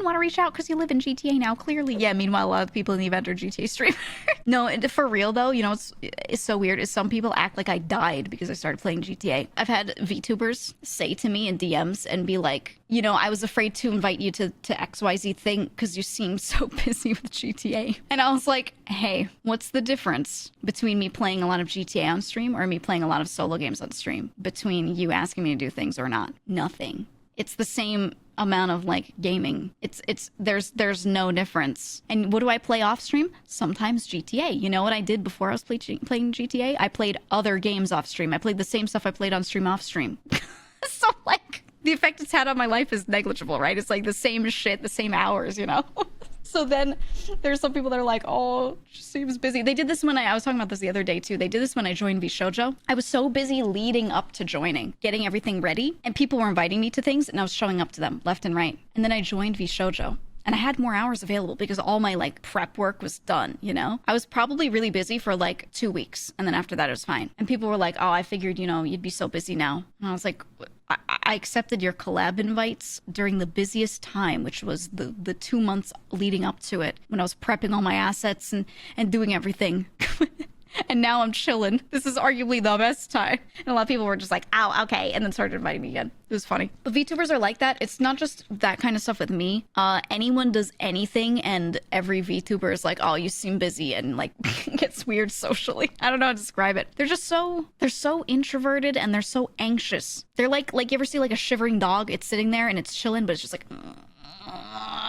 didn't want to reach out because you live in GTA now, clearly. Yeah, meanwhile, a lot of people in the event are GTA streamers. No, for real though, you know, it's so weird is some people act like I died because I started playing GTA. I've had VTubers say to me in DMs and be like, you know, I was afraid to invite you to XYZ thing because you seem so busy with GTA. And I was like, hey, what's the difference between me playing a lot of GTA on stream or me playing a lot of solo games on stream? Between you asking me to do things or not? Nothing. It's the same amount of like gaming. There's no difference. And what do I play off stream? Sometimes GTA. You know what I did before I was playing GTA? I played other games off stream. I played the same stuff I played on stream off stream. So like the effect it's had on my life is negligible, right? It's like the same shit, the same hours, you know? So then there's some people that are like, oh, she seems busy. They did this when I was talking about this the other day too. They did this when I joined VShojo. I was so busy leading up to joining, getting everything ready, and people were inviting me to things and I was showing up to them left and right. And then I joined VShojo. And I had more hours available because all my like prep work was done, you know? I was probably really busy for like 2 weeks. And then after that, it was fine. And people were like, oh, I figured, you know, you'd be so busy now. And I was like, I accepted your collab invites during the busiest time, which was the 2 months leading up to it when I was prepping all my assets and doing everything. And now I'm chilling. This is arguably the best time. And a lot of people were just like, oh, okay. And then started inviting me again. It was funny. But VTubers are like that. It's not just that kind of stuff with me. Anyone does anything and every VTuber is like, oh, you seem busy and like gets weird socially. I don't know how to describe it. They're so introverted and they're so anxious. They're like you ever see like a shivering dog? It's sitting there and it's chilling, but it's just like...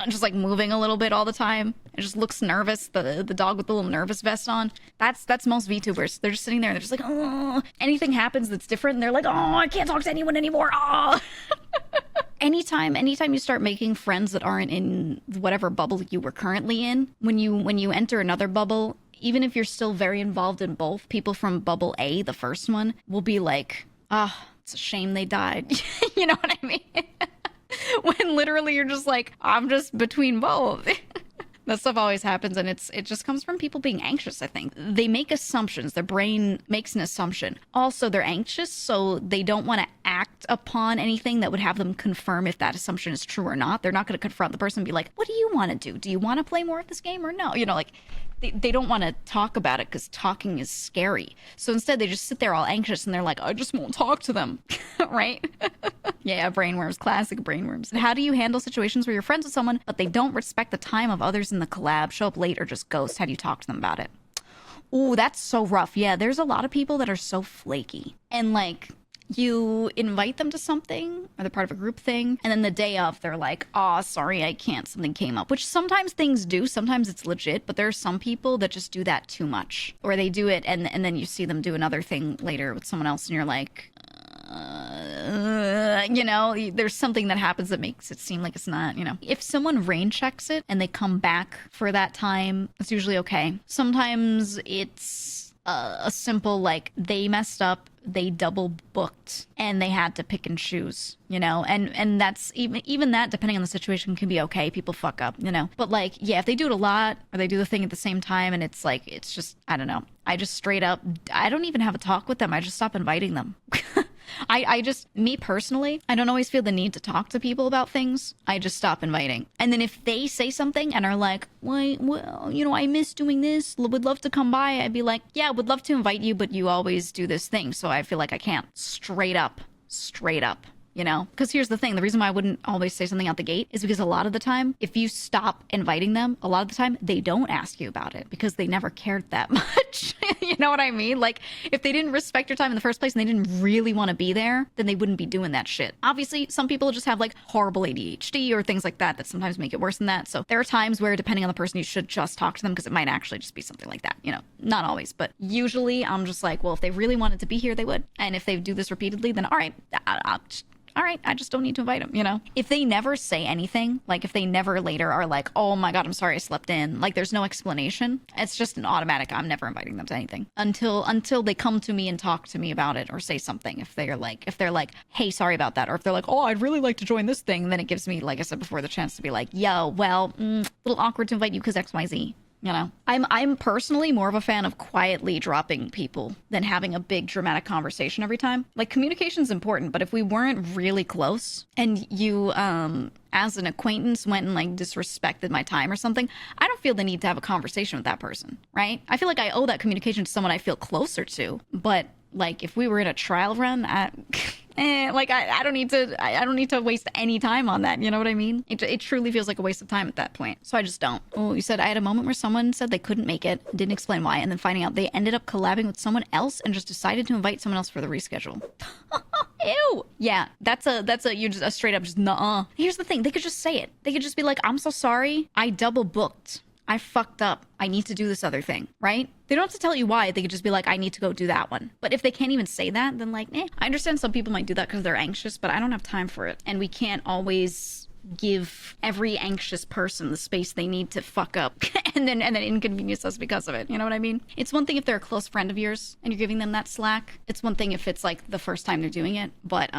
just like moving a little bit all the time. It just looks nervous. The dog with the little nervous vest on. That's most VTubers. They're just sitting there and they're just like, oh. Anything happens that's different and they're like, oh, I can't talk to anyone anymore. Oh. Anytime you start making friends that aren't in whatever bubble you were currently in, when you enter another bubble, even if you're still very involved in both, people from bubble A, the first one, will be like, ah, it's a shame they died. You know what I mean? When literally you're just like, I'm just between both. That stuff always happens, and it just comes from people being anxious, I think. They make assumptions. Their brain makes an assumption. Also, they're anxious, so they don't want to act upon anything that would have them confirm if that assumption is true or not. They're not going to confront the person and be like, what do you want to do? Do you want to play more of this game or no? You know, like, they don't want to talk about it because talking is scary. So instead, they just sit there all anxious, and they're like, I just won't talk to them, right? Yeah, brainworms, classic brainworms. And how do you handle situations where you're friends with someone, but they don't respect the time of others in the collab, show up late, or just ghost? How do you talk to them about it? Ooh, that's so rough. Yeah, there's a lot of people that are so flaky. And like, you invite them to something, or they're part of a group thing, and then the day of, they're like, oh, sorry, I can't, something came up. Which sometimes things do, sometimes it's legit, but there are some people that just do that too much. Or they do it, and then you see them do another thing later with someone else, and you're like, you know, there's something that happens that makes it seem like it's not, you know. If someone rain checks it and they come back for that time, it's usually okay. Sometimes it's a simple, like, they messed up, they double booked, and they had to pick and choose, you know. And that's even that, depending on the situation, can be okay. People fuck up, you know. But like, yeah, if they do it a lot, or they do the thing at the same time, and it's like, it's just, I don't know. I just straight up, I don't even have a talk with them. I just stop inviting them. I just, me personally, I don't always feel the need to talk to people about things. I just stop inviting. And then if they say something and are like, wait, well, you know, I miss doing this, would love to come by, I'd be like, yeah, would love to invite you, but you always do this thing, so I feel like I can't. Straight up. You know, because here's the thing. The reason why I wouldn't always say something out the gate is because a lot of the time, if you stop inviting them, a lot of the time they don't ask you about it because they never cared that much. You know what I mean? Like, if they didn't respect your time in the first place and they didn't really want to be there, then they wouldn't be doing that shit. Obviously, some people just have like horrible ADHD or things like that sometimes make it worse than that. So there are times where, depending on the person, you should just talk to them because it might actually just be something like that. You know, not always, but usually I'm just like, well, if they really wanted to be here, they would. And if they do this repeatedly, then all right, all right, I just don't need to invite them, you know? If they never say anything, like if they never later are like, oh my God, I'm sorry I slept in, like there's no explanation, it's just an automatic, I'm never inviting them to anything until they come to me and talk to me about it or say something. If they're like, hey, sorry about that. Or if they're like, oh, I'd really like to join this thing, then it gives me, like I said before, the chance to be like, yo, well, a little awkward to invite you because XYZ. you know? I'm personally more of a fan of quietly dropping people than having a big dramatic conversation every time. Like, communication's important, but if we weren't really close and you, as an acquaintance went and like disrespected my time or something, I don't feel the need to have a conversation with that person, right? I feel like I owe that communication to someone I feel closer to, but like if we were in a trial run, I don't need to waste any time on that. You know what I mean? It truly feels like a waste of time at that point. So I just don't. Oh, you said I had a moment where someone said they couldn't make it, didn't explain why, and then finding out they ended up collabing with someone else and just decided to invite someone else for the reschedule. Ew. Yeah, that's you're just a straight up just nuh-uh. Here's the thing, they could just say it. They could just be like, I'm so sorry, I double booked. I fucked up. I need to do this other thing, right? They don't have to tell you why. They could just be like, I need to go do that one. But if they can't even say that, then like, I understand some people might do that because they're anxious, but I don't have time for it. And we can't always give every anxious person the space they need to fuck up and then inconvenience us because of it. You know what I mean? It's one thing if they're a close friend of yours and you're giving them that slack. It's one thing if it's like the first time they're doing it. But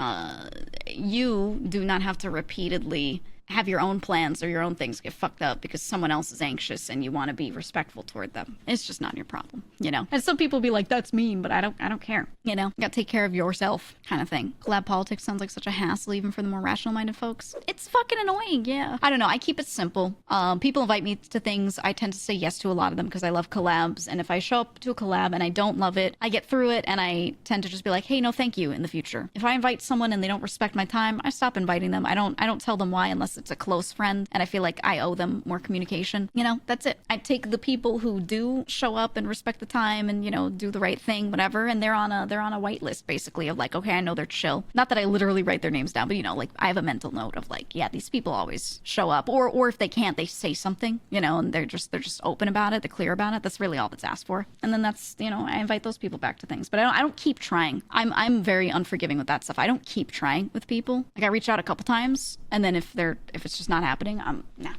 you do not have to repeatedly have your own plans or your own things get fucked up because someone else is anxious and you want to be respectful toward them. It's just not your problem, you know? And some people be like, that's mean, but I don't care, you know? You gotta take care of yourself kind of thing. Collab politics sounds like such a hassle even for the more rational-minded folks. It's fucking annoying, yeah. I don't know, I keep it simple. People invite me to things, I tend to say yes to a lot of them because I love collabs, and if I show up to a collab and I don't love it, I get through it and I tend to just be like, hey, no thank you in the future. If I invite someone and they don't respect my time, I stop inviting them. I don't tell them why unless it's a close friend and I feel like I owe them more communication. You know, that's it. I take the people who do show up and respect the time and, you know, do the right thing, whatever, and they're on a white list basically of like, okay, I know they're chill. Not that I literally write their names down, but you know, like I have a mental note of like, yeah, these people always show up, or if they can't, they say something, you know, and they're just open about it, they're clear about it. That's really all that's asked for. And then that's, you know, I invite those people back to things, but I don't keep trying. I'm very unforgiving with that stuff. I don't keep trying with people. Like I reach out a couple times and then if it's just not happening, nah.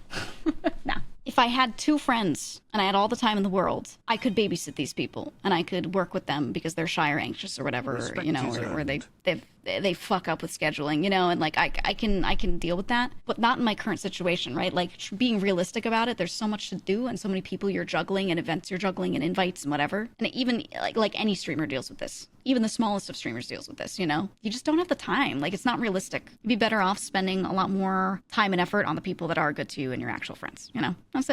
Nah. If I had two friends and I had all the time in the world, I could babysit these people and I could work with them because they're shy or anxious or whatever, you know, or they fuck up with scheduling, you know, and like I can deal with that, but not in my current situation, right? Like being realistic about it, there's so much to do and so many people you're juggling and events you're juggling and invites and whatever. And even like any streamer deals with this. Even the smallest of streamers deals with this, you know? You just don't have the time. Like, it's not realistic. You'd be better off spending a lot more time and effort on the people that are good to you and your actual friends, you know? That's